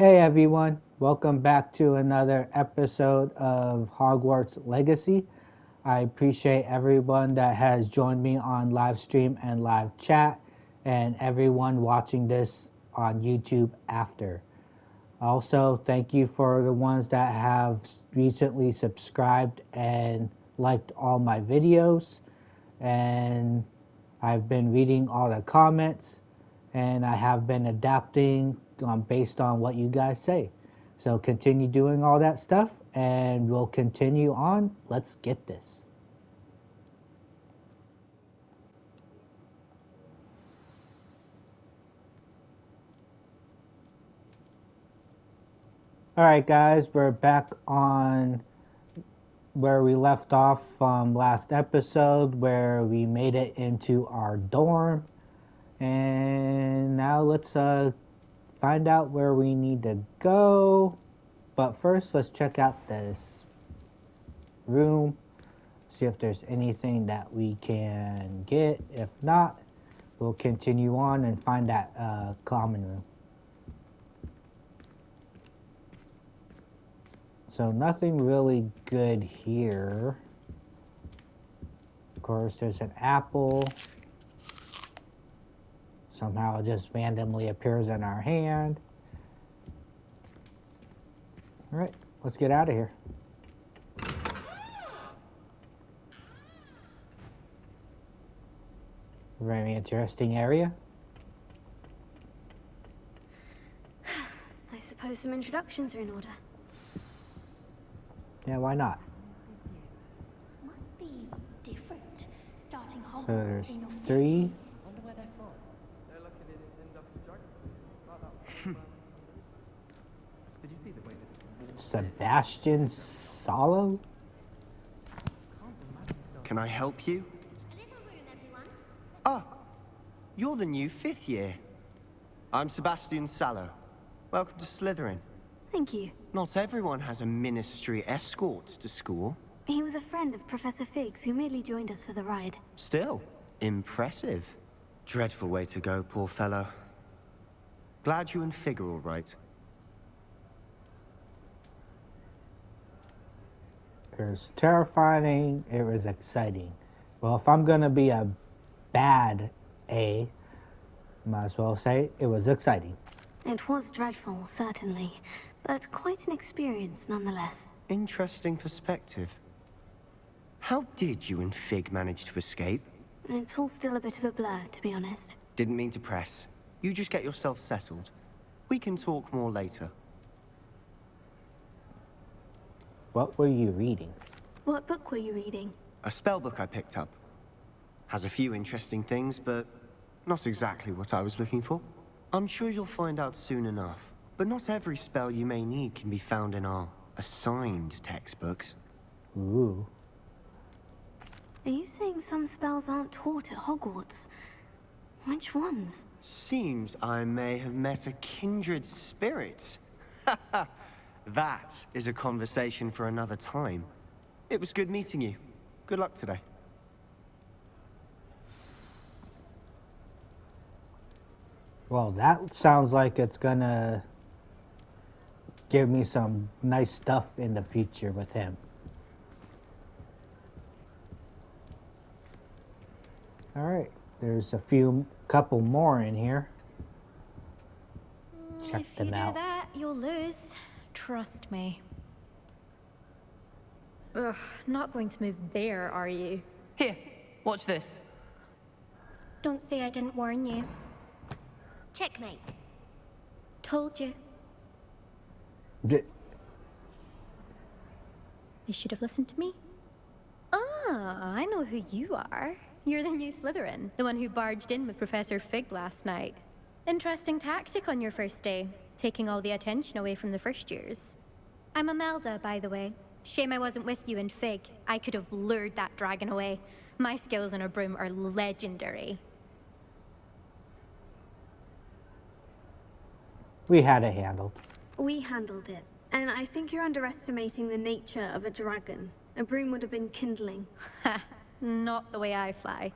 Hey everyone, welcome back to another episode of Hogwarts Legacy. I appreciate everyone that has joined me on live stream and live chat, and everyone watching this on YouTube after. Also, thank you for the ones that have recently subscribed and liked all my videos. And I've been reading all the comments, and I have been adapting based on what you guys say. So continue doing all that stuff, and we'll continue on. Let's get this. All right, guys, we're back on where we left off from last episode, where we made it into our dorm. And now let's find out where we need to go. But first, let's check out this room, see if there's anything that we can get. If not, we'll continue on and find that common room. So nothing really good here. Of course, there's an apple. Somehow it just randomly appears in our hand. All right, let's get out of here. Very interesting area. I suppose some introductions are in order. Yeah, why not? Must be different. Starting So Hogwarts there's in your fifth 3. year. Wonder where they're from. They're lucky they didn't end up in Dragon. Did you see the way that Sebastian Salo? Can I help you? A little room, everyone. Ah, you're the new 5th year. I'm Sebastian Sallow. Welcome to Slytherin. Thank you. Not everyone has a ministry escort to school. He was a friend of Professor Fig's who merely joined us for the ride. Still, impressive. Dreadful way to go, poor fellow. Glad you and Fig are all right. It was terrifying. It was exciting. Well, if I'm going to be a bad A, might as well say it was exciting. It was dreadful, certainly, but quite an experience nonetheless. Interesting perspective. How did you and Fig manage to escape? It's all still a bit of a blur, to be honest. Didn't mean to press. You just get yourself settled. We can talk more later. What were you reading? What book were you reading? A spell book I picked up. Has a few interesting things, but not exactly what I was looking for. I'm sure you'll find out soon enough. But not every spell you may need can be found in our assigned textbooks. Ooh. Are you saying some spells aren't taught at Hogwarts? Which ones? Seems I may have met a kindred spirit. That is a conversation for another time. It was good meeting you. Good luck today. Well, that sounds like it's gonna give me some nice stuff in the future with him. Alright, there's a couple more in here. Check if them you do out. that, you'll lose. Trust me. Ugh, not going to move there, are you? Here, watch this. Don't say I didn't warn you. Checkmate. Told you. D- You should have listened to me. Ah, I know who you are. You're the new Slytherin, the one who barged in with Professor Fig last night. Interesting tactic on your first day, taking all the attention away from the first years. I'm Imelda, by the way. Shame I wasn't with you in Fig. I could have lured that dragon away. My skills on a broom are legendary. we had it handled. We handled it. And I think you're underestimating the nature of a dragon. A broom would have been kindling. Ha, not the way I fly.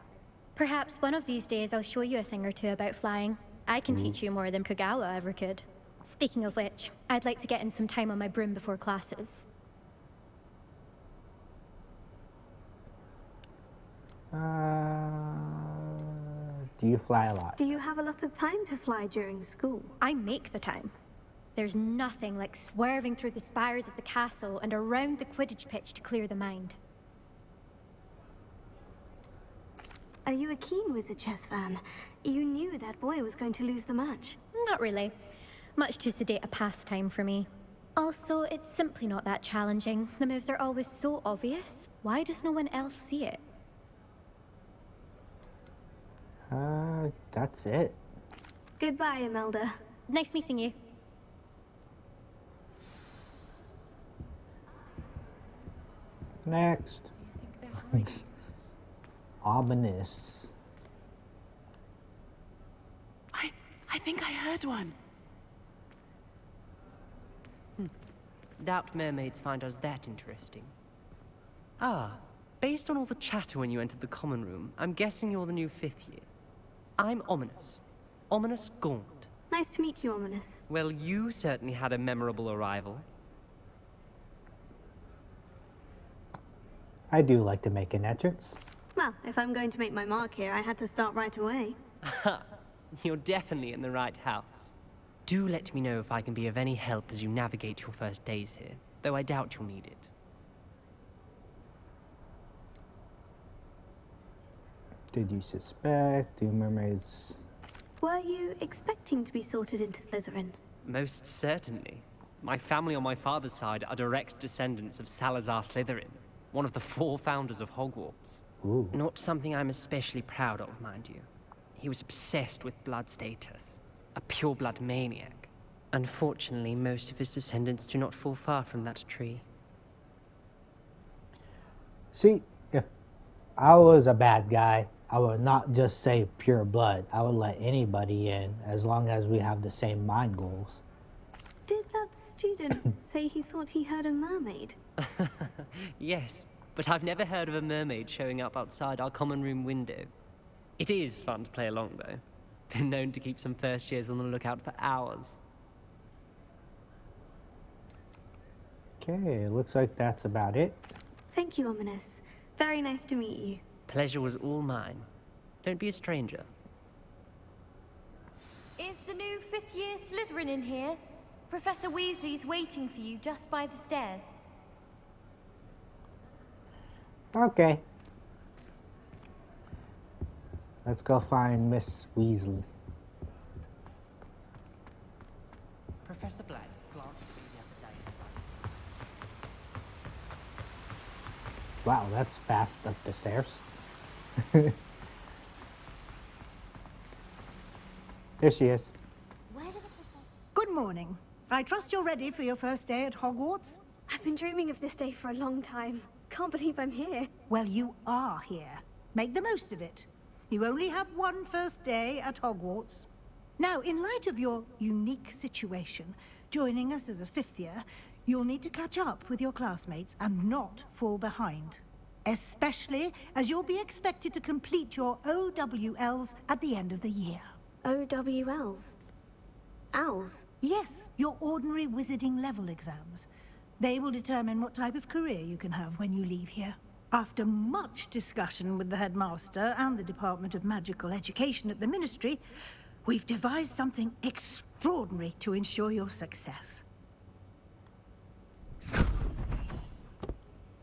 Perhaps one of these days I'll show you a thing or two about flying. I can teach you more than Kagawa ever could. Speaking of which, I'd like to get in some time on my broom before classes. Do you fly a lot? Do you have a lot of time to fly during school? I make the time. There's nothing like swerving through the spires of the castle and around the Quidditch pitch to clear the mind. Are you a keen Wizard chess fan? You knew that boy was going to lose the match. Not really. Much too sedate a pastime for me. Also, it's simply not that challenging. The moves are always so obvious. Why does no one else see it? That's it. Goodbye, Imelda. Nice meeting you. Next. Ominous. I think I heard one. Doubt mermaids find us that interesting. Ah, based on all the chatter when you entered the common room, I'm guessing you're the new 5th year. I'm Ominous. Ominous Gaunt. Nice to meet you, Ominous. Well, you certainly had a memorable arrival. I do like to make an entrance. Well, if I'm going to make my mark here, I had to start right away. You're definitely in the right house. Do let me know if I can be of any help as you navigate your first days here, though I doubt you'll need it. Did you suspect? Do mermaids... Were you expecting to be sorted into Slytherin? Most certainly. My family on my father's side are direct descendants of Salazar Slytherin, one of the 4 founders of Hogwarts. Ooh. Not something I'm especially proud of, mind you. He was obsessed with blood status, a pure-blood maniac. Unfortunately, most of his descendants do not fall far from that tree. See, if I was a bad guy, I would not just say pure blood. I would let anybody in as long as we have the same mind goals. Did that student say he thought he heard a mermaid? Yes, but I've never heard of a mermaid showing up outside our common room window. It is fun to play along, though. Been known to keep some first years on the lookout for hours. Okay, looks like that's about it. Thank you, Ominous. Very nice to meet you. Pleasure was all mine. Don't be a stranger. Is the new 5th year Slytherin in here? Professor Weasley's waiting for you just by the stairs. Okay. Let's go find Miss Weasley. Professor Black glanced at me the other day. Wow, that's fast up the stairs. There she is. Good morning. I trust you're ready for your first day at Hogwarts? I've been dreaming of this day for a long time. Can't believe I'm here. Well, you are here. Make the most of it. You only have one first day at Hogwarts. Now, in light of your unique situation, joining us as a 5th year, you'll need to catch up with your classmates and not fall behind. Especially as you'll be expected to complete your OWLs at the end of the year. OWLs? Owls? Yes, your ordinary wizarding level exams. They will determine what type of career you can have when you leave here. After much discussion with the headmaster and the Department of Magical Education at the Ministry, we've devised something extraordinary to ensure your success.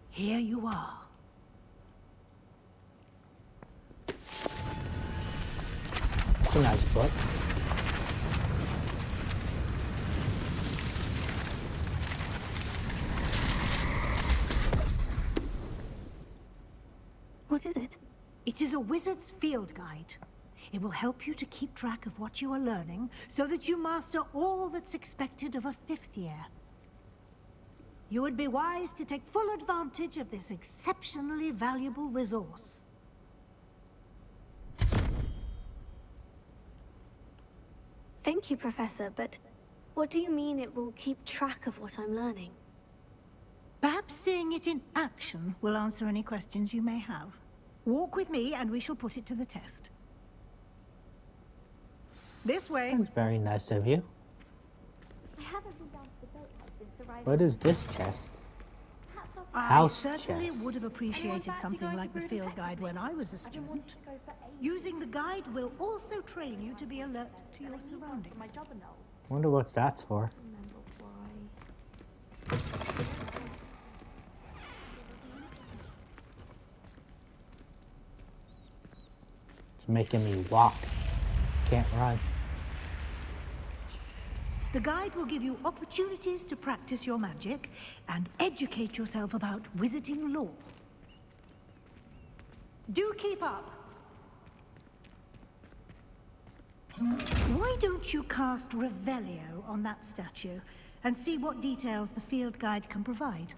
Here you are. It's a nice book. What is it? It is a wizard's field guide. It will help you to keep track of what you are learning so that you master all that's expected of a 5th year. You would be wise to take full advantage of this exceptionally valuable resource. Thank you, Professor, but what do you mean it will keep track of what I'm learning? Perhaps seeing it in action will answer any questions you may have. Walk with me and we shall put it to the test. This way. That's very nice of you. What is this chest? I House certainly chest. would have appreciated fancy something going to like the Bruno field Pet guide when I was a student. Using the guide will also train you to be alert to your surroundings. Wonder what that's for. It's making me walk. Can't run. The guide will give you opportunities to practice your magic and educate yourself about wizarding lore. Do keep up! Why don't you cast Revelio on that statue and see what details the field guide can provide?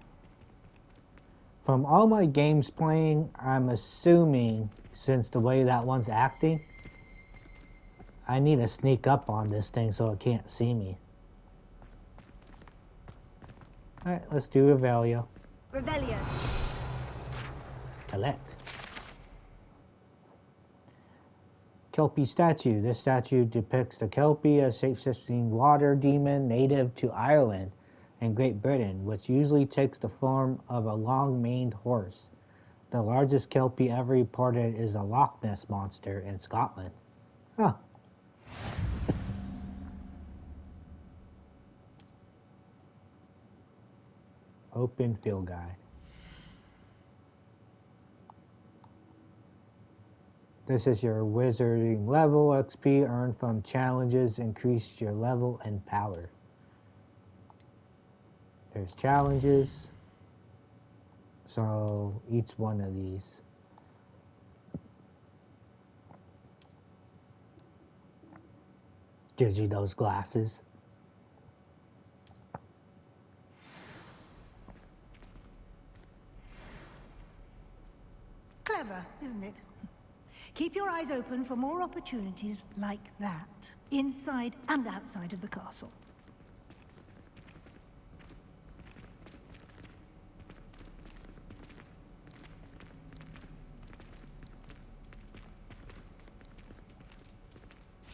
From all my games playing, I'm assuming, since the way that one's acting, I need to sneak up on this thing so it can't see me. Alright, let's do Revelio. Revelio. Collect. Kelpie statue. This statue depicts the Kelpie, a shape-shifting water demon native to Ireland and Great Britain, which usually takes the form of a long-maned horse. The largest Kelpie ever reported is a Loch Ness monster in Scotland. Huh. Open field guide. This is your wizarding level. XP earned from challenges increase your level and power. There's challenges. So each one of these. Gives you those glasses. Clever, isn't it? Keep your eyes open for more opportunities like that, inside and outside of the castle.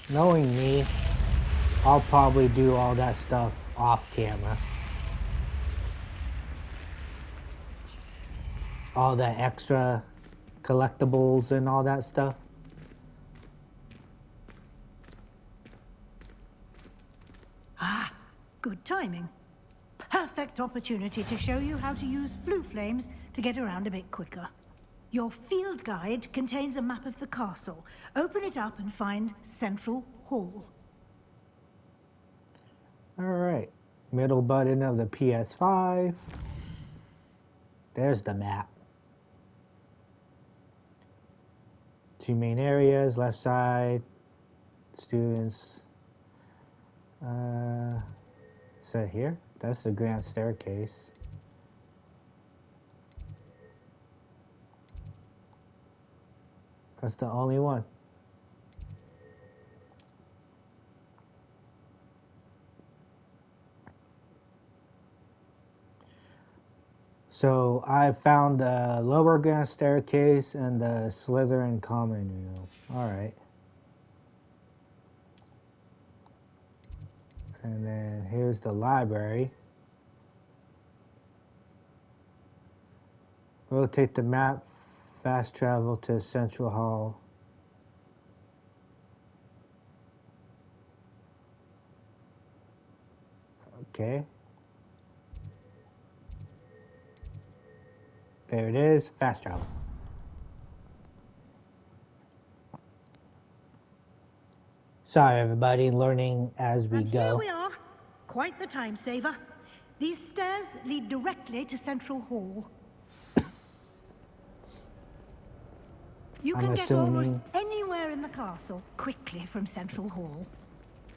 Knowing me, I'll probably do all that stuff off camera. All the extra collectibles and all that stuff. Ah, good timing. Perfect opportunity to show you how to use flue flames to get around a bit quicker. Your field guide contains a map of the castle. Open it up and find Central Hall. Alright, middle button of the PS5. There's the map. Two main areas, left side, students. Is that here? That's the grand staircase. That's the only one. So I found the lower grand staircase and the Slytherin common room. Alright. And then here's the library. Rotate the map, fast travel to Central Hall. Okay. There it is, fast travel. Sorry everybody, learning as we And go. here we are. Quite the time saver. These stairs lead directly to Central Hall. You I'm can get almost assuming- anywhere in the castle quickly from Central Hall.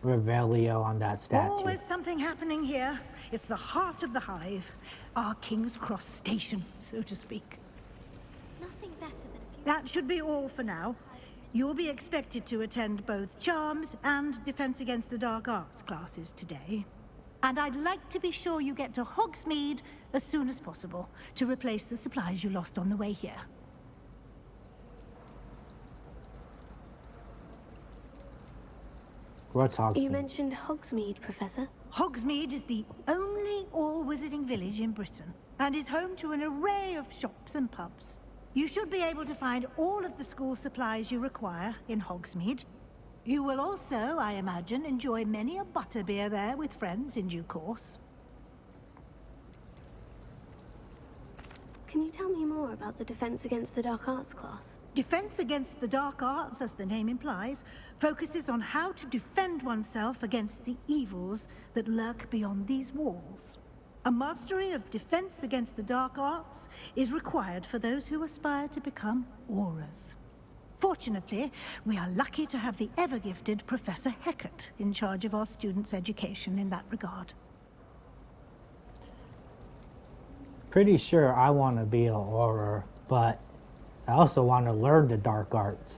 Revelio on that statue. Always something happening here. It's the heart of the hive. Our King's Cross station, so to speak. Nothing better than a few... That should be all for now. You'll be expected to attend both Charms and Defense Against the Dark Arts classes today. And I'd like to be sure you get to Hogsmeade as soon as possible to replace the supplies you lost on the way here. What's Hogsmeade? You mentioned Hogsmeade, Professor. Hogsmeade is the only only all-wizarding village in Britain, and is home to an array of shops and pubs. You should be able to find all of the school supplies you require in Hogsmeade. You will also, I imagine, enjoy many a butterbeer there with friends in due course. Can you tell me more about the Defense Against the Dark Arts class? Defense Against the Dark Arts, as the name implies, focuses on how to defend oneself against the evils that lurk beyond these walls. A mastery of Defense Against the Dark Arts is required for those who aspire to become Aurors. Fortunately, we are lucky to have the ever-gifted Professor Hecat in charge of our students' education in that regard. Pretty sure I want to be an Auror, but I also want to learn the dark arts.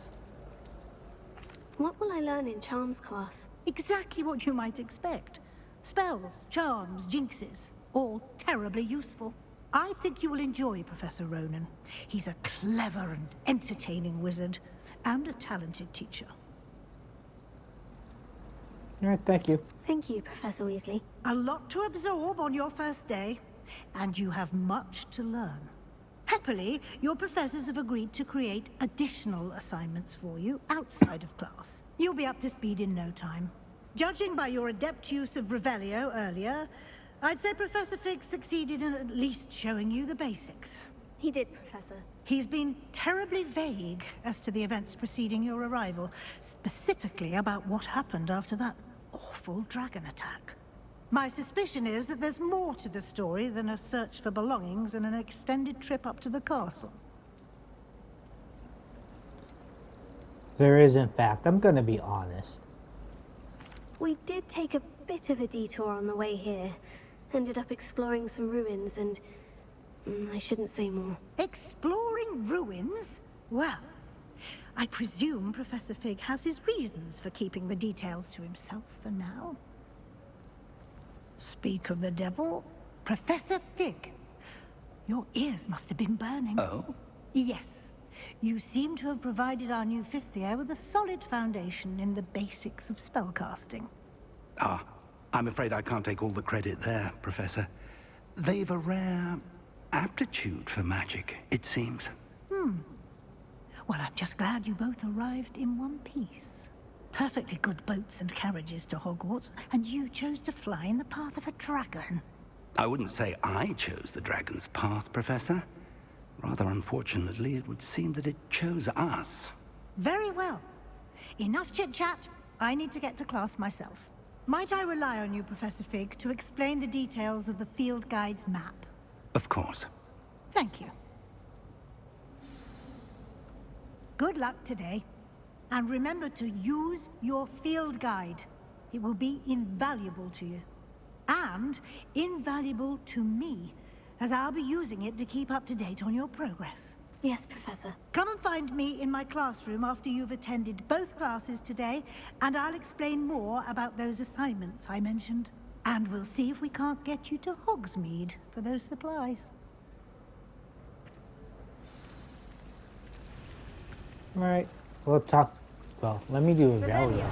What will I learn in Charms class? Exactly what you might expect. Spells, charms, jinxes, all terribly useful. I think you will enjoy Professor Ronan. He's a clever and entertaining wizard, and a talented teacher. All right, thank you. Thank you, Professor Weasley. A lot to absorb on your first day, and you have much to learn. Happily, your professors have agreed to create additional assignments for you outside of class. You'll be up to speed in no time. Judging by your adept use of Revelio earlier, I'd say Professor Fig succeeded in at least showing you the basics. He did, Professor. He's been terribly vague as to the events preceding your arrival, specifically about what happened after that awful dragon attack. My suspicion is that there's more to the story than a search for belongings and an extended trip up to the castle. There is, in fact. I'm going to be honest. We did take a bit of a detour on the way here. Ended up exploring some ruins and... I shouldn't say more. Exploring ruins? Well, I presume Professor Fig has his reasons for keeping the details to himself for now. Speak of the devil, Professor Fig. Your ears must have been burning. Oh? Yes. You seem to have provided our new fifth year with a solid foundation in the basics of spellcasting. Ah, I'm afraid I can't take all the credit there, Professor. They've a rare aptitude for magic, it seems. Well, I'm just glad you both arrived in one piece. Perfectly good boats and carriages to Hogwarts, and you chose to fly in the path of a dragon. I wouldn't say I chose the dragon's path, Professor. Rather unfortunately, it would seem that it chose us. Very well. Enough chit-chat. I need to get to class myself. Might I rely on you, Professor Fig, to explain the details of the field guide's map? Of course. Thank you. Good luck today. And remember to use your field guide. It will be invaluable to you. And invaluable to me, as I'll be using it to keep up to date on your progress. Yes, Professor. Come and find me in my classroom after you've attended both classes today, and I'll explain more about those assignments I mentioned. And we'll see if we can't get you to Hogsmeade for those supplies. All right, we'll talk. Well, let me do a Revelio.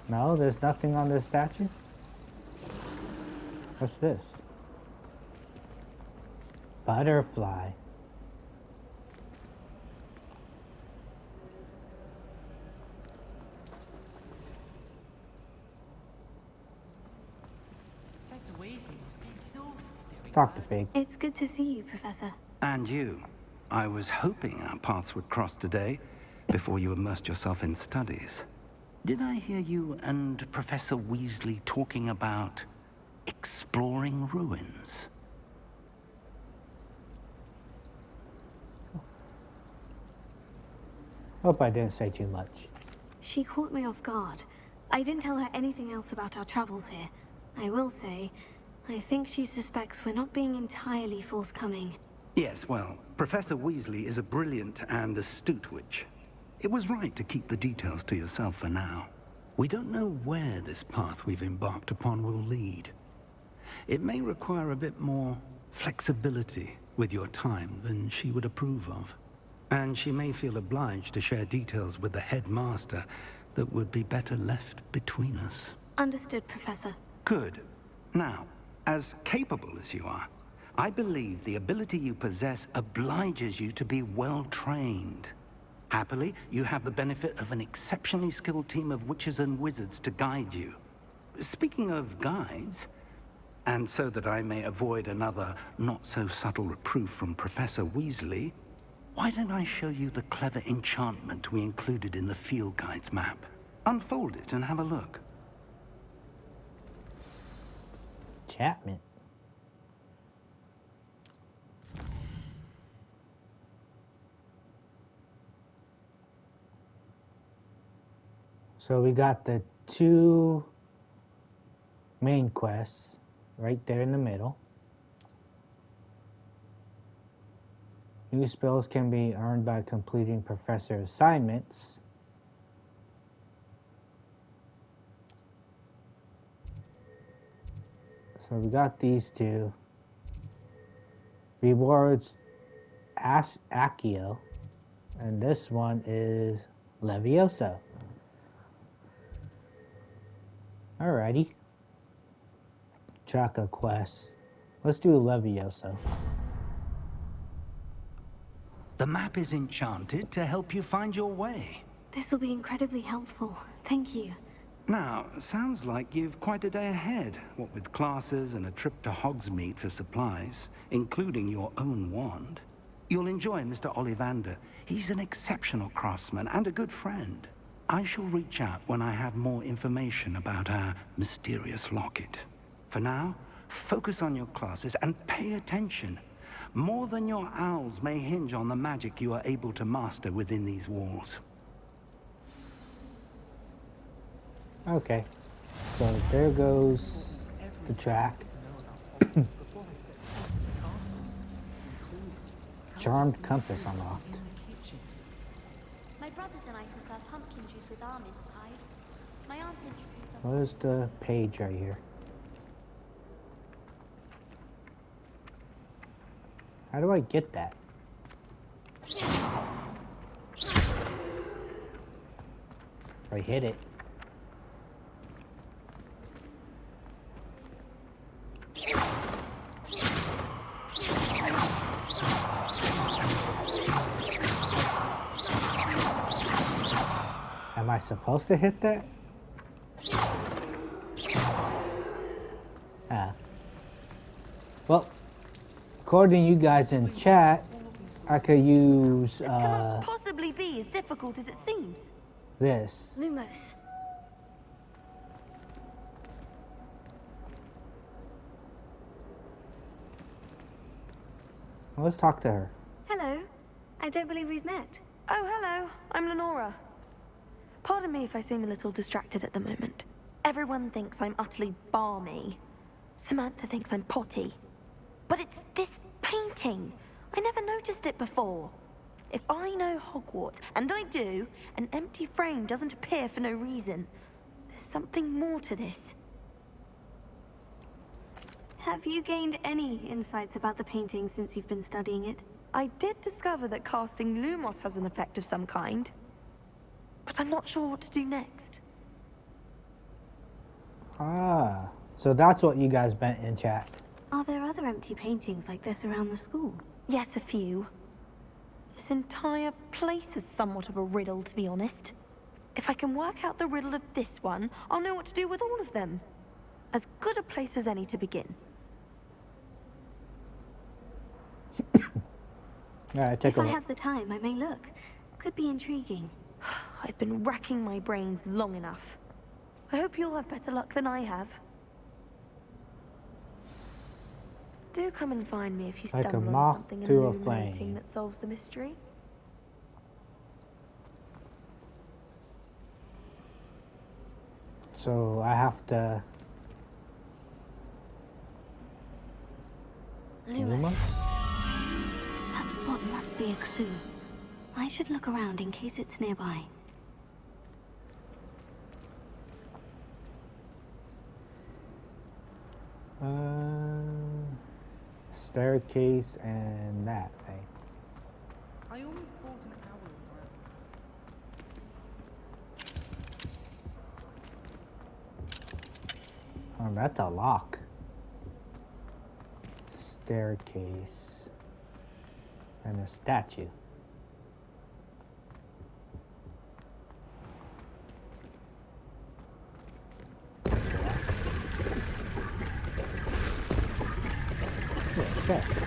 No, there's nothing on this statue. What's this? Butterfly. Talk to Fig. It's good to see you, Professor. And you. I was hoping our paths would cross today, before you immersed yourself in studies. Did I hear you and Professor Weasley talking about exploring ruins? Hope I didn't say too much. She caught me off guard. I didn't tell her anything else about our travels here. I will say, I think she suspects we're not being entirely forthcoming. Yes, well, Professor Weasley is a brilliant and astute witch. It was right to keep the details to yourself for now. We don't know where this path we've embarked upon will lead. It may require a bit more flexibility with your time than she would approve of. And she may feel obliged to share details with the headmaster that would be better left between us. Understood, Professor. Good. Now, as capable as you are, I believe the ability you possess obliges you to be well trained. Happily, you have the benefit of an exceptionally skilled team of witches and wizards to guide you. Speaking of guides, and so that I may avoid another not-so-subtle reproof from Professor Weasley, why don't I show you the clever enchantment we included in the field guide's map? Unfold it and have a look. Chapman. So we got the two main quests right there in the middle. New spells can be earned by completing professor assignments. So we got these two. Rewards Accio. And this one is Levioso. Alrighty. Track of quests. Let's do Levioso. The map is enchanted to help you find your way. This will be incredibly helpful. Thank you. Now, sounds like you've quite a day ahead, what with classes and a trip to Hogsmeade for supplies, including your own wand. You'll enjoy Mr. Ollivander. He's an exceptional craftsman and a good friend. I shall reach out when I have more information about our mysterious locket. For now, focus on your classes and pay attention. More than your owls may hinge on the magic you are able to master within these walls. Okay, so there goes the track. Charmed compass unlocked. My brothers and I prefer pumpkin juice with almond pies. My aunt introduced us. What is the page right here? How do I get that? I hit it. Am I supposed to hit that? Ah. Well, according to you guys in chat, I could use This cannot possibly be as difficult as it seems. this. Lumos. Let's talk to her. Hello. I don't believe we've met. Oh, hello. I'm Lenora. Pardon me if I seem a little distracted at the moment. Everyone thinks I'm utterly balmy. Samantha thinks I'm potty. But it's this painting. I never noticed it before. If I know Hogwarts, and I do, an empty frame doesn't appear for no reason. There's something more to this. Have you gained any insights about the painting since you've been studying it? I did discover that casting Lumos has an effect of some kind. But I'm not sure what to do next. Ah, so that's what you guys meant in chat. Are there other empty paintings like this around the school? Yes, a few. This entire place is somewhat of a riddle, to be honest. If I can work out the riddle of this one, I'll know what to do with all of them. As good a place as any to begin. Alright, take If a I look. have the time, I may look. Could be intriguing. I've been racking my brains long enough. I hope you'll have better luck than I have. Do come and find me if you Like a stumble on moth something to a illuminating flame. that solves the mystery. So I have to... Lumos. That spot must be a clue. I should look around in case it's nearby. Staircase and that thing. I always bought an owl diamond. Oh, that's a lock. Staircase. And a statue. Chest.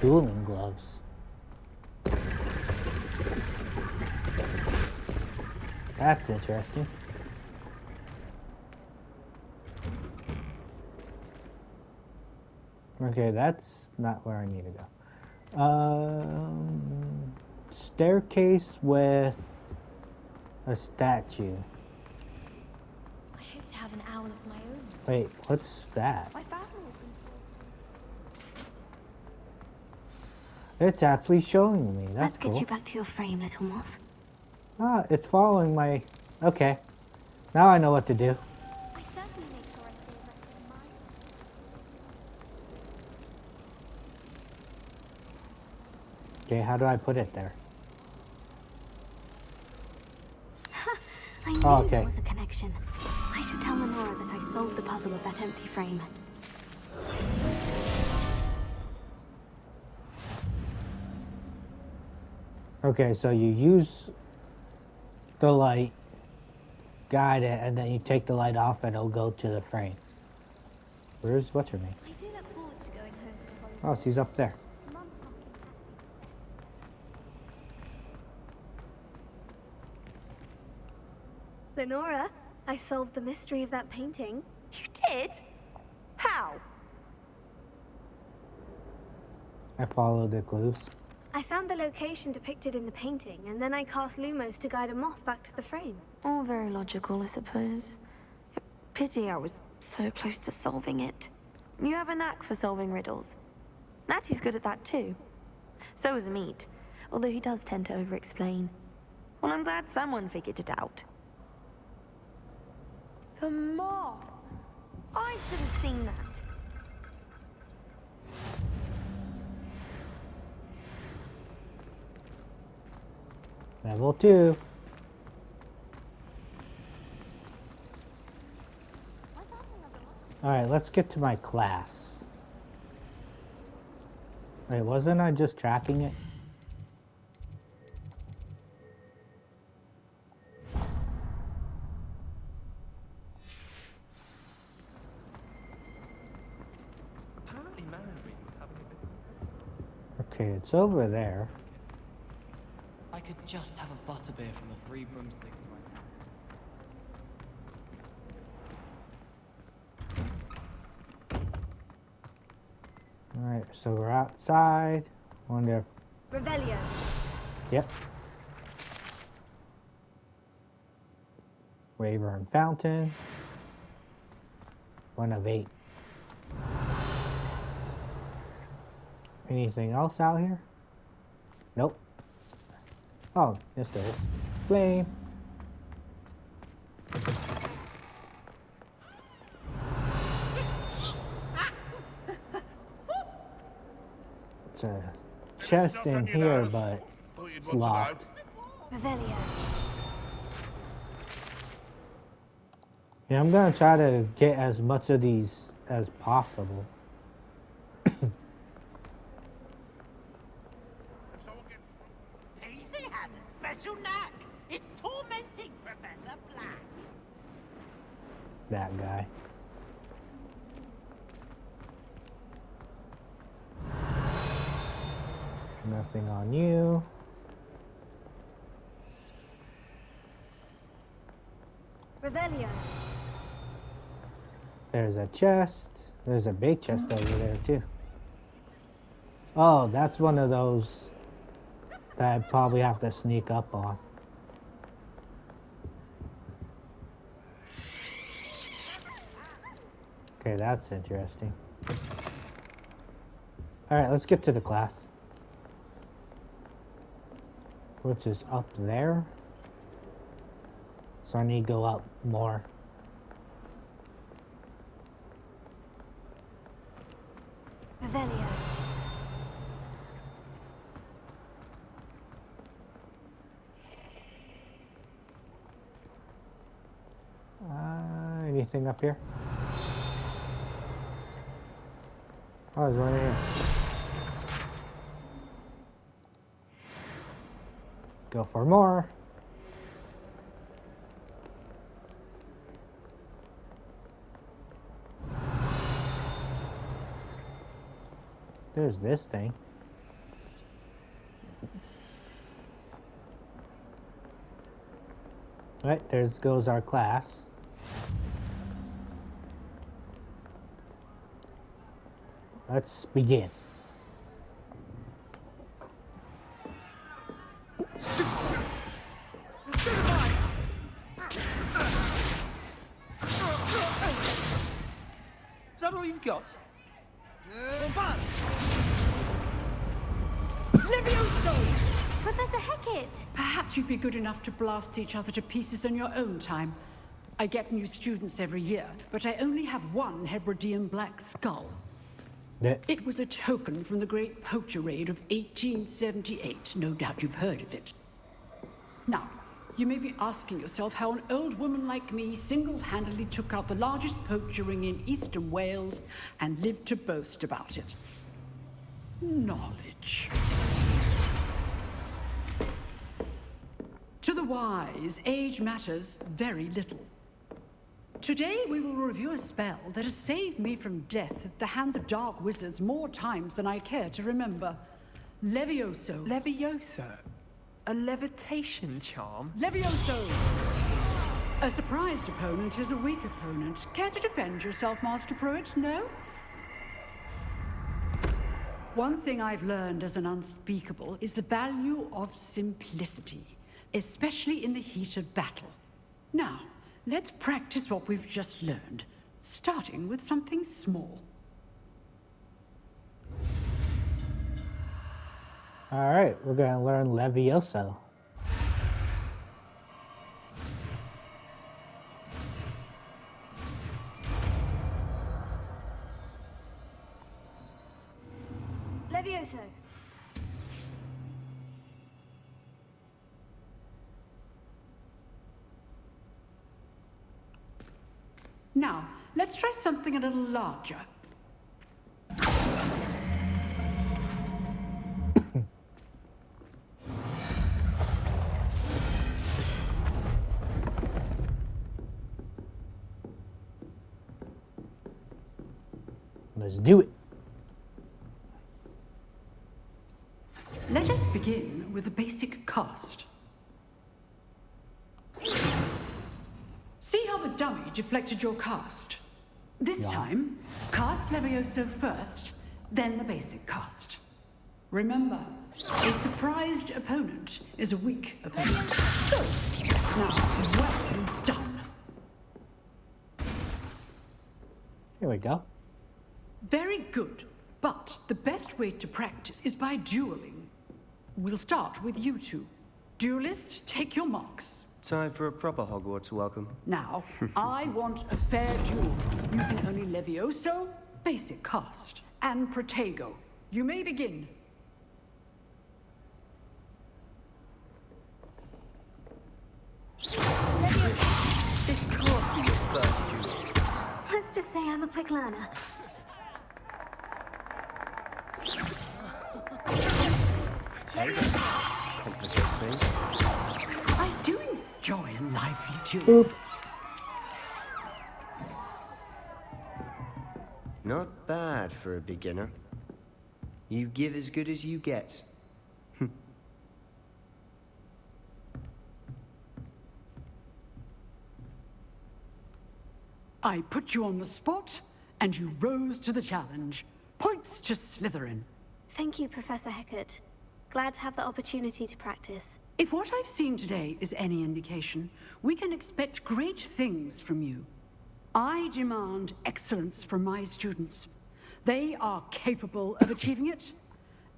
Dueling gloves. That's interesting. Okay, that's not where I need to go. Staircase with a statue. I hope to have an owl of my own. Wait, what's that? My family will be It's actually showing me. That's Let's cool. get you back to your frame, little moth. Ah, it's following my... Okay. Now I know what to do. I certainly make sure I stay rested in mine. Okay, how do I put it there? I knew Oh, okay. there was a connection. I should tell Lenora that I solved the puzzle of that empty frame. Okay, so you use the light, guide it, and then you take the light off and it'll go to the frame. Where's what's her name? I do look forward to going home for the holidays. Oh, she's up there. Mum pumpkin patty. Lenora, I solved the mystery of that painting. You did? How? I followed the clues. I found the location depicted in the painting, and then I cast Lumos to guide a moth back to the frame. All very logical, I suppose. Pity I was so close to solving it. You have a knack for solving riddles. Natty's good at that too. So is Meat, although he does tend to over-explain. Well, I'm glad someone figured it out. The moth! I should have seen that. Level 2. Alright, let's get to my class. Wait, wasn't I just tracking it? Apparently Mandarin was having a bit of a... Okay, it's over there. I could just have a butterbeer from the Three Broomsticks right now. Alright, so we're outside. Wonder if... Revelio. Yep. Wyvern Fountain. 1 of 8. Anything else out here? Nope. Oh, yes there is. Flame. It's a chest in here, but it's locked. Revelio. Yeah, I'm gonna try to get as much of these as possible. Daisy has a special knack. It's tormenting Professor Black. That guy. Nothing on you. Revelio. There's a chest. There's a big chest over there too. Oh, that's one of those that I probably have to sneak up on. Okay, that's interesting. Alright, let's get to the class. Which is up there. So I need to go up more. Revelio. Anything up here? Oh, there's one here. Go for more. There's this thing. Right, there goes our class. Let's begin. Is that all you've got? Levioso! Professor Hecat! Perhaps you'd be good enough to blast each other to pieces on your own time. I get new students every year, but I only have one Hebridean black skull. It was a token from the Great Poacher Raid of 1878. No doubt you've heard of it. Now, you may be asking yourself how an old woman like me single-handedly took out the largest poacher ring in eastern Wales and lived to boast about it. Knowledge. To the wise, age matters very little. Today we will review a spell that has saved me from death at the hands of dark wizards more times than I care to remember. Levioso. Levioso? A levitation charm? Levioso! A surprised opponent is a weak opponent. Care to defend yourself, Master Pruitt? No? One thing I've learned as an unspeakable is the value of simplicity, especially in the heat of battle. Now, let's practice what we've just learned, starting with something small. Alright, we're gonna learn Levioso. Levioso. Now, let's try something a little larger. Let's do it. Let us begin with a basic cast. See how the dummy deflected your cast? This time, cast Levioso first, then the basic cast. Remember, a surprised opponent is a weak opponent. So, now, well done. Here we go. Very good, but the best way to practice is by dueling. We'll start with you two. Duelists, take your marks. Time for a proper Hogwarts welcome. Now, I want a fair duel, using only Levioso, basic cast, and Protego. You may begin. This can't be your first duel. Let's just say I'm a quick learner. Protego. Complicates things. I do enjoy a lively duel. Not bad for a beginner. You give as good as you get. I put you on the spot, and you rose to the challenge. Points to Slytherin. Thank you, Professor Hecat. Glad to have the opportunity to practice. If what I've seen today is any indication, we can expect great things from you. I demand excellence from my students. They are capable of achieving it,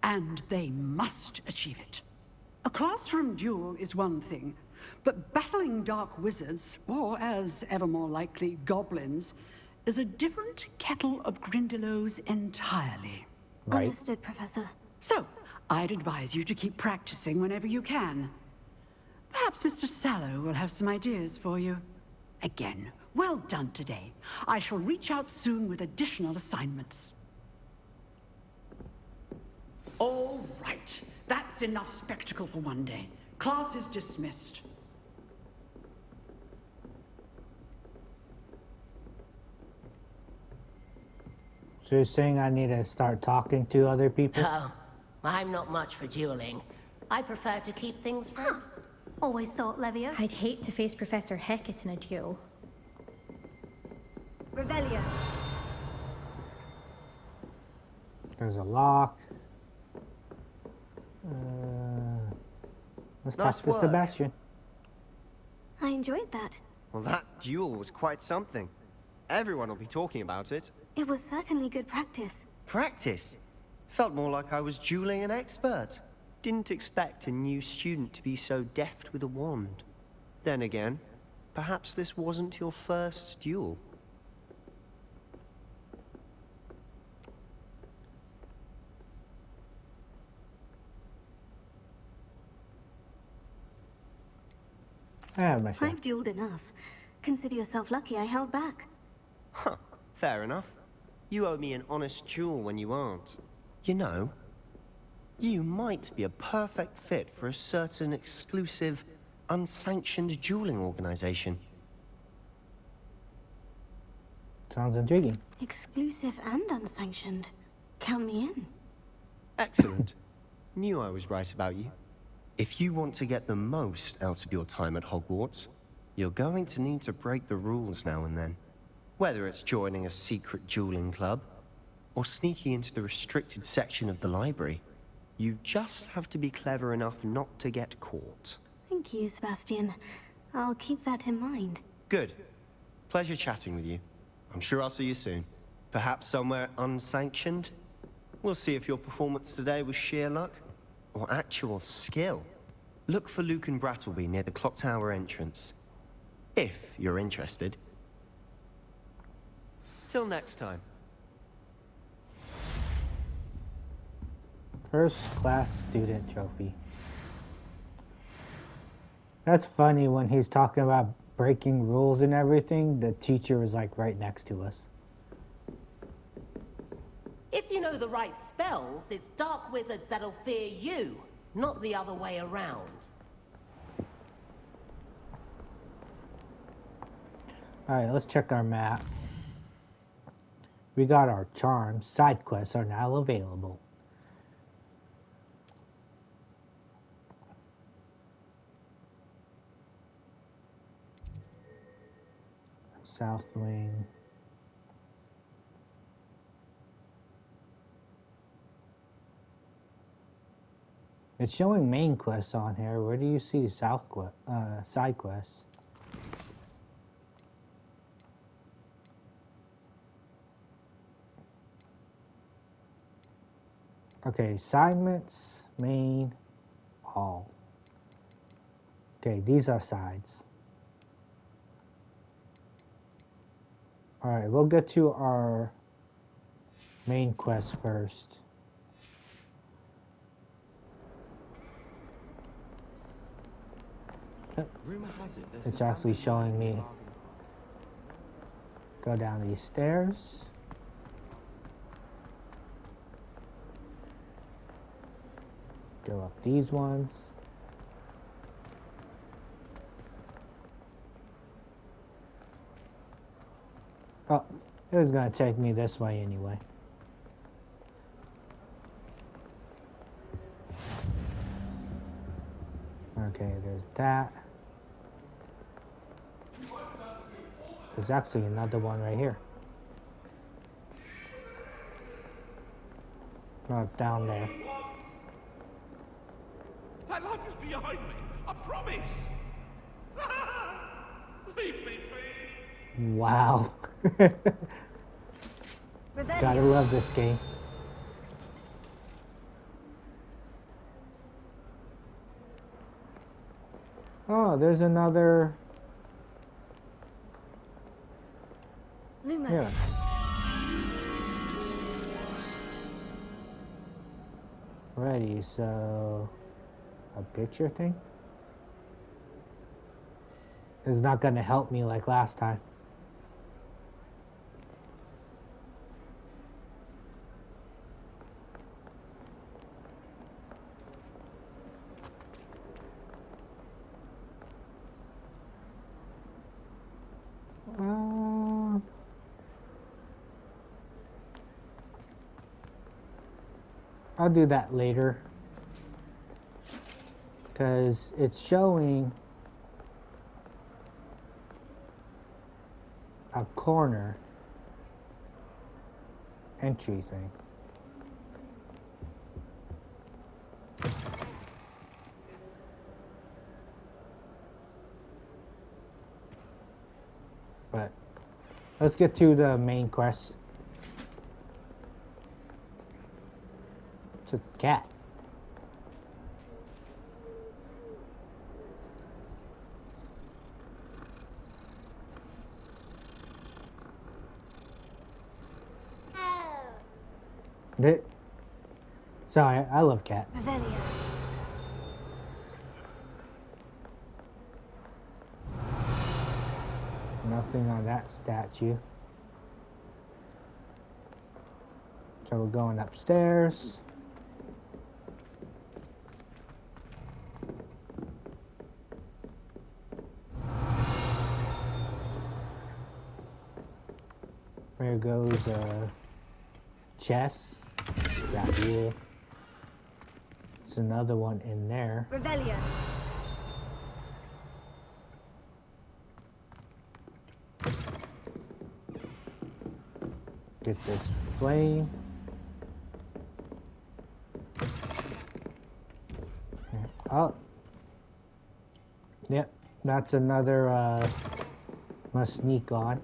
and they must achieve it. A classroom duel is one thing, but battling dark wizards, or as ever more likely, goblins, is a different kettle of Grindylows entirely. Right. Understood, Professor. So, I'd advise you to keep practicing whenever you can. Perhaps Mr. Sallow will have some ideas for you. again. Well done today. I shall reach out soon with additional assignments. All right. That's enough spectacle for one day. Class is dismissed. So you're saying I need to start talking to other people? Oh, I'm not much for dueling. I prefer to keep things from... Always thought, Levia. I'd hate to face Professor Hecat in a duel. Revelio. There's a lock. Let's Nice talk to work. Sebastian. I enjoyed that. Well, that duel was quite something. Everyone will be talking about it. It was certainly good practice. Practice? Felt more like I was dueling an expert. Didn't expect a new student to be so deft with a wand. Then again, perhaps this wasn't your first duel. I've dueled enough. Consider yourself lucky I held back. Huh, fair enough. You owe me an honest duel when you aren't. You know, you might be a perfect fit for a certain exclusive, unsanctioned dueling organization. Sounds intriguing. Exclusive and unsanctioned. Count me in. Excellent. Knew I was right about you. If you want to get the most out of your time at Hogwarts, you're going to need to break the rules now and then. Whether it's joining a secret dueling club, or sneaking into the restricted section of the library, you just have to be clever enough not to get caught. Thank you, Sebastian. I'll keep that in mind. Good. Pleasure chatting with you. I'm sure I'll see you soon. Perhaps somewhere unsanctioned? We'll see if your performance today was sheer luck, or actual skill. Look for Luke and Brattleby near the clock tower entrance. If you're interested. Till next time. First class student trophy. That's funny when he's talking about breaking rules and everything, the teacher is like right next to us. If you know the right spells, it's dark wizards that'll fear you, not the other way around. Alright, let's check our map. We got our charms. Side quests are now available. South Wing. It's showing main quests on here. Where do you see side quests? Okay, assignments, main, all. Okay, these are sides. Alright, we'll get to our main quest first. It's actually showing me. Go down these stairs. Go up these ones. Oh, it was gonna take me this way anyway. Okay, there's that. There's actually another one right here. Not down there. That life is behind me, I promise! Leave me be! Wow. Gotta love this game. Oh, there's another... Lumos. Yeah. Ready, so... a picture thing? It's not going to help me like last time. I'll do that later, because it's showing a corner entry thing. But let's get to the main quest. It's a cat. Sorry, I love cat. Revelio. Nothing on that statue. So we're going upstairs. There goes chest. Right here. There's another one in there. Revelio. Get this flame. Oh. Yep, that's another must sneak on.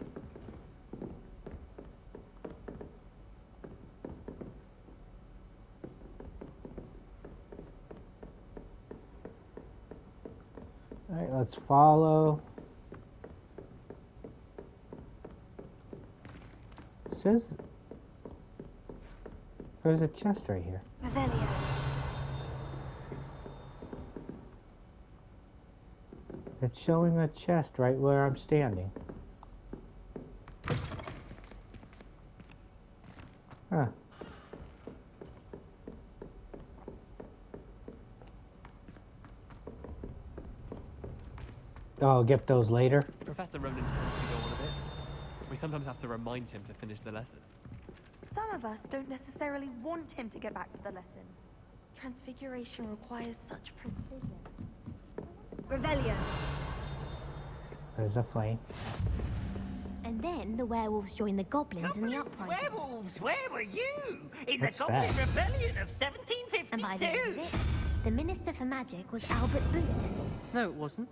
Alright, let's follow. It says there's a chest right here. Revelio. It's showing a chest right where I'm standing. Huh. Oh, I'll get those later. Professor Ronan tends to go on a bit. We sometimes have to remind him to finish the lesson. Some of us don't necessarily want him to get back to the lesson. Transfiguration requires such precision. Revelio. There's a flame. And then the werewolves joined the goblins in the uprising. Werewolves, where were you? In the What's Goblin that? Rebellion of 1752? And by the end of it, the Minister for Magic was Albert Boot. No, it wasn't.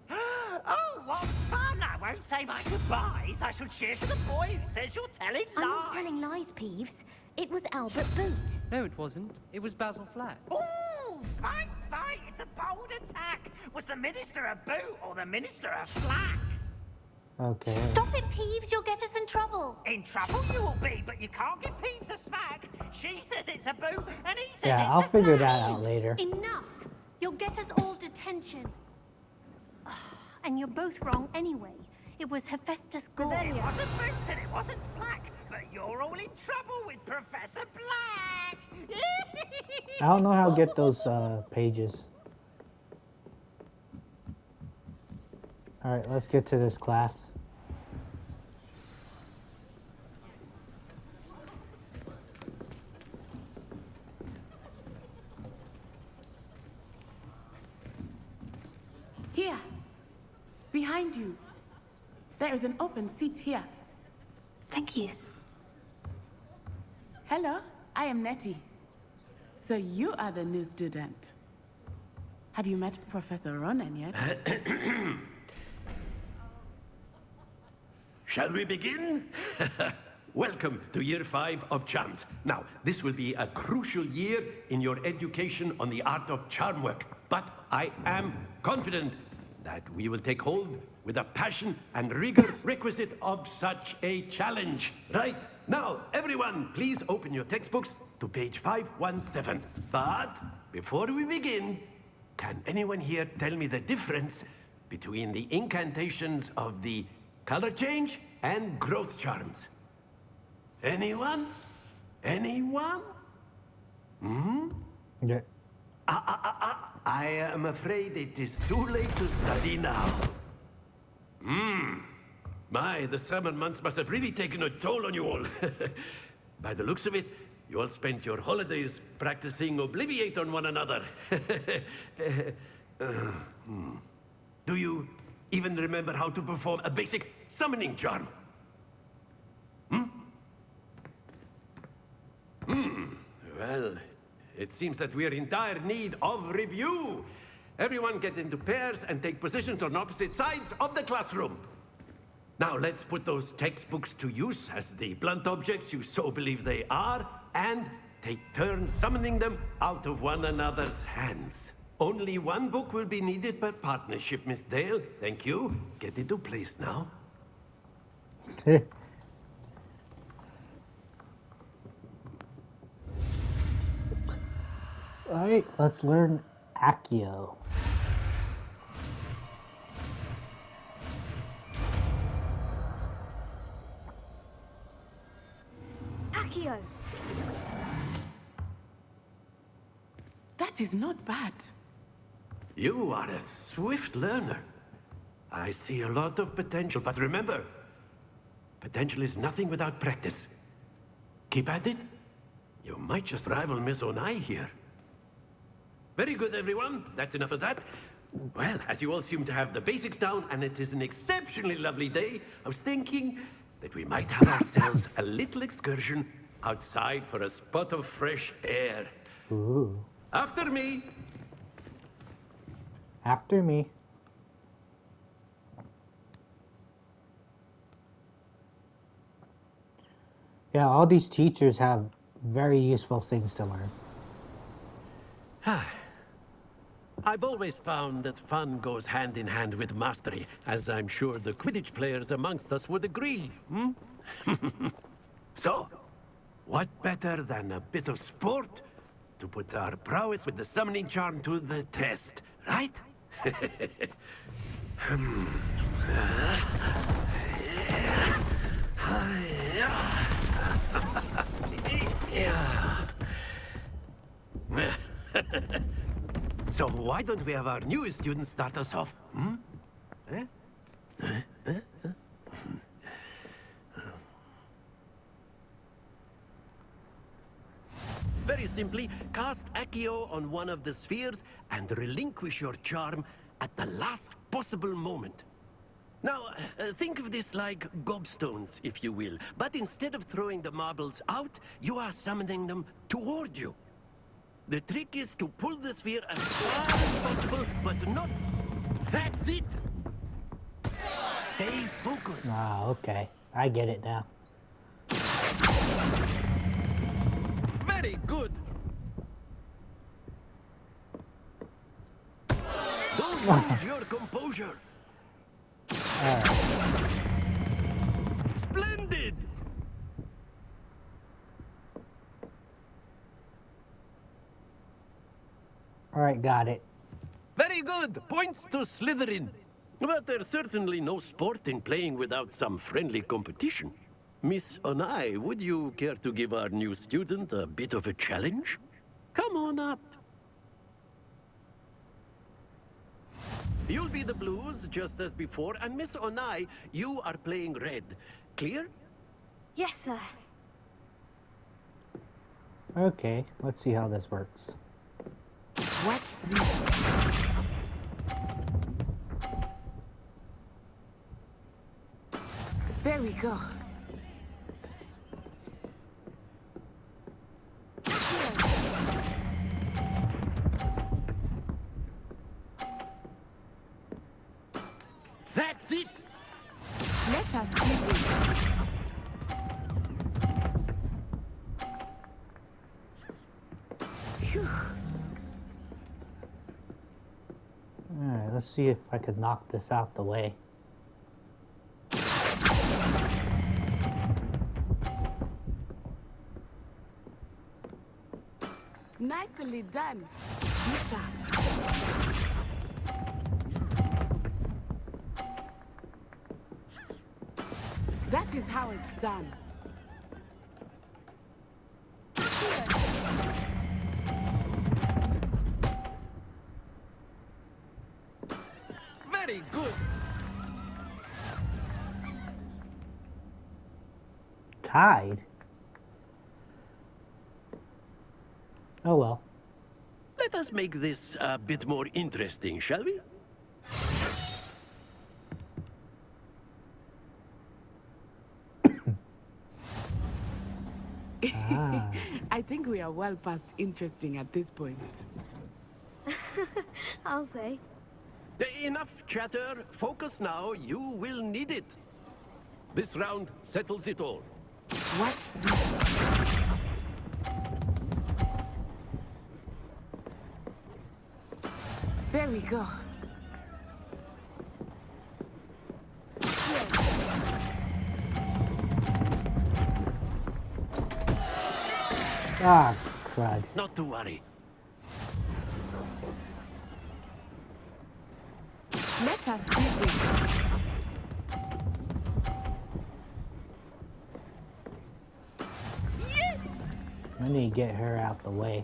Oh, what fun! I won't say my goodbyes. I shall cheer for the boy who says you're telling lies. I'm not telling lies, Peeves. It was Albert Boot. No, it wasn't. It was Basil Flack. Ooh, fight, fight! It's a bold attack. Was the Minister a boot or the Minister a flack? Okay. Stop it, Peeves. You'll get us in trouble. In trouble you will be, but you can't give Peeves a smack. She says it's a boot, and he says Yeah, it's I'll a figure flack. that out later. Enough! You'll get us all detention. And you're both wrong anyway. It was Hephaestus Gore. It wasn't boot and it wasn't flack, but you're all in trouble with Professor Black. I don't know how to get those pages. Alright, let's get to this class. Here, behind you. There is an open seat here. Thank you. Hello, I am Nettie. So you are the new student. Have you met Professor Ronan yet? Shall we begin? Welcome to Year 5 of Charms. Now, this will be a crucial year in your education on the art of charm work, but I am confident that we will take hold with the passion and rigor requisite of such a challenge. Right, now, everyone, please open your textbooks to page 517. But before we begin, can anyone here tell me the difference between the incantations of the color change and growth charms. Anyone? Anyone? Hmm? Yeah. I am afraid it is too late to study now. My, the summer months must have really taken a toll on you all. By the looks of it, you all spent your holidays practicing Obliviate on one another. Do you even remember how to perform a basic summoning charm? Well, it seems that we are in dire need of review. Everyone get into pairs and take positions on opposite sides of the classroom. Now let's put those textbooks to use as the blunt objects you so believe they are, and take turns summoning them out of one another's hands. Only one book will be needed per partnership, Miss Dale. Thank you. Get into place now. Alright, let's learn Accio. Accio! That is not bad. You are a swift learner. I see a lot of potential, but remember, potential is nothing without practice. Keep at it. You might just rival Miss Onai here. Very good, everyone. That's enough of that. Well, as you all seem to have the basics down, and it is an exceptionally lovely day, I was thinking that we might have ourselves a little excursion outside for a spot of fresh air. Ooh. After me. After me. Yeah, all these teachers have very useful things to learn. I've always found that fun goes hand in hand with mastery, as I'm sure the Quidditch players amongst us would agree, So, what better than a bit of sport to put our prowess with the summoning charm to the test, right? So why don't we have our newest student start us off? Very simply, cast Accio on one of the spheres and relinquish your charm at the last possible moment. Now, think of this like gobstones, if you will. But instead of throwing the marbles out, you are summoning them toward you. The trick is to pull the sphere as far as possible, but not... That's it! Stay focused. Ah, okay. I get it now. Very good! Don't lose your composure! Splendid! Alright, got it. Very good! Points to Slytherin. But there's certainly no sport in playing without some friendly competition. Miss Onai, would you care to give our new student a bit of a challenge? Come on up. You'll be the blues, just as before, and Miss Onai, you are playing red. Clear? Yes, sir. Okay, let's see how this works. What's this? There we go. That's it! Let us see this. Phew. Alright, let's see if I could knock this out the way. Nicely done. Misha. That is how it's done. Very good. Tied? Oh well. Let us make this a bit more interesting, shall we? I think we are well past interesting at this point. I'll say. Enough chatter. Focus now. You will need it. This round settles it all. Watch this. There we go. Ah, crud. Not to worry. Let us see this. Yes! I need to get her out the way.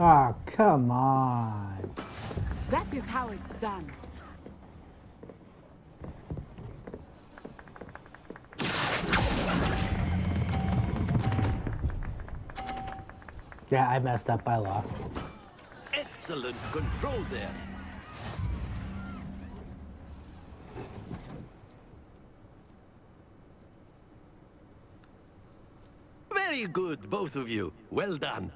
Ah, come on. That is how it's done. Yeah, I messed up. I lost. Excellent control there. Very good, both of you. Well done.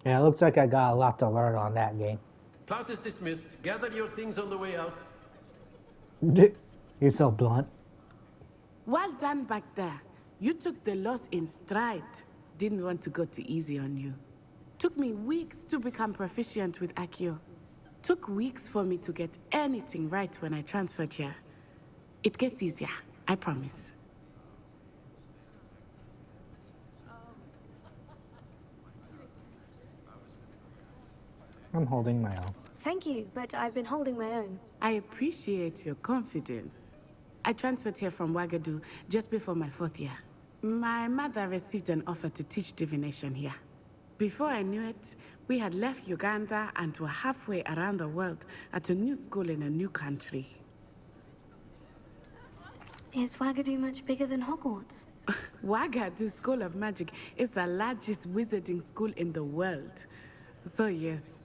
Yeah, it looks like I got a lot to learn on that game. Class is dismissed. Gather your things on the way out. You're so blunt. Well done back there. You took the loss in stride. Didn't want to go too easy on you. Took me weeks to become proficient with Accio. Took weeks for me to get anything right when I transferred here. It gets easier, I promise. I'm holding my own. Thank you, but I've been holding my own. I appreciate your confidence. I transferred here from Wagadu just before my 4th year. My mother received an offer to teach divination here. Before I knew it, we had left Uganda and were halfway around the world at a new school in a new country. Is Wagadu much bigger than Hogwarts? Wagadu School of Magic is the largest wizarding school in the world. So yes,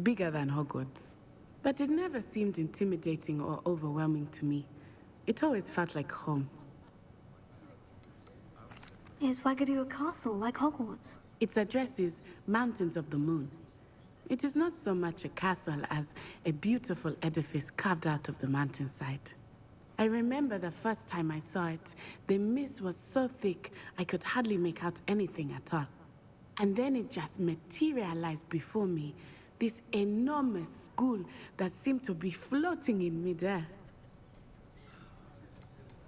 bigger than Hogwarts. But it never seemed intimidating or overwhelming to me. It always felt like home. Is Wagadu a castle like Hogwarts? Its address is Mountains of the Moon. It is not so much a castle as a beautiful edifice carved out of the mountainside. I remember the first time I saw it, the mist was so thick I could hardly make out anything at all. And then it just materialized before me, this enormous school that seemed to be floating in midair.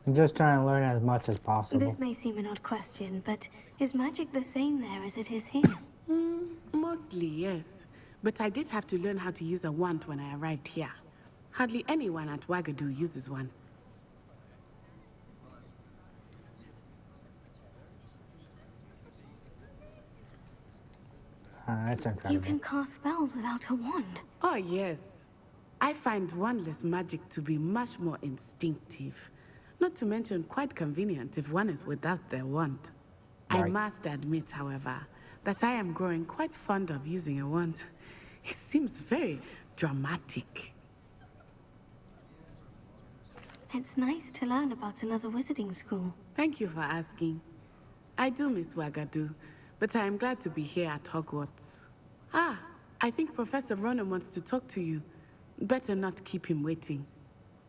I'm just trying to learn as much as possible. This may seem an odd question, but is magic the same there as it is here? Mostly, yes. But I did have to learn how to use a wand when I arrived here. Hardly anyone at Wagadu uses one. That's incredible. You can cast spells without a wand. Oh, yes. I find wandless magic to be much more instinctive. Not to mention quite convenient if one is without their wand. Right. I must admit, however, that I am growing quite fond of using a wand. It seems very dramatic. It's nice to learn about another wizarding school. Thank you for asking. I do miss Wagadu, but I am glad to be here at Hogwarts. Ah, I think Professor Ronan wants to talk to you. Better not keep him waiting.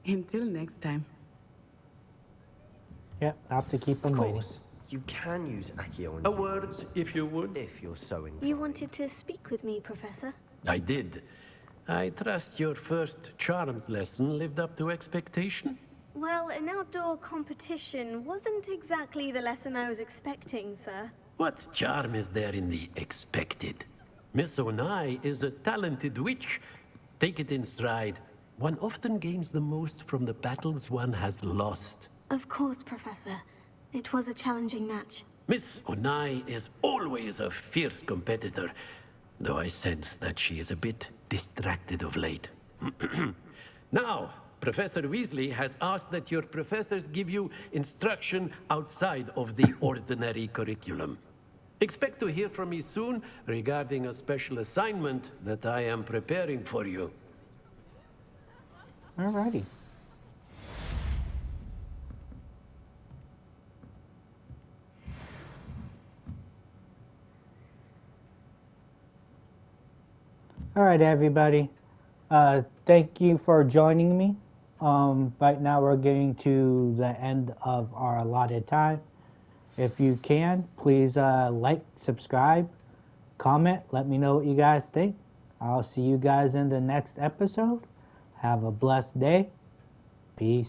Until next time. Yep, have to keep them Of waiting. course, you can use Accio on A word, if you would. if you're so inclined. You wanted to speak with me, Professor? I did. I trust your first charms lesson lived up to expectation. Well, an outdoor competition wasn't exactly the lesson I was expecting, sir. What charm is there in the expected? Miss Onai is a talented witch. Take it in stride. One often gains the most from the battles one has lost. Of course, Professor. It was a challenging match. Miss Onai is always a fierce competitor, though I sense that she is a bit distracted of late. Now, Professor Weasley has asked that your professors give you instruction outside of the ordinary curriculum. Expect to hear from me soon regarding a special assignment that I am preparing for you. Alrighty. Alright, everybody. Thank you for joining me. Right now we're getting to the end of our allotted time. If you can, please like, subscribe, comment, let me know what you guys think. I'll see you guys in the next episode. Have a blessed day. Peace.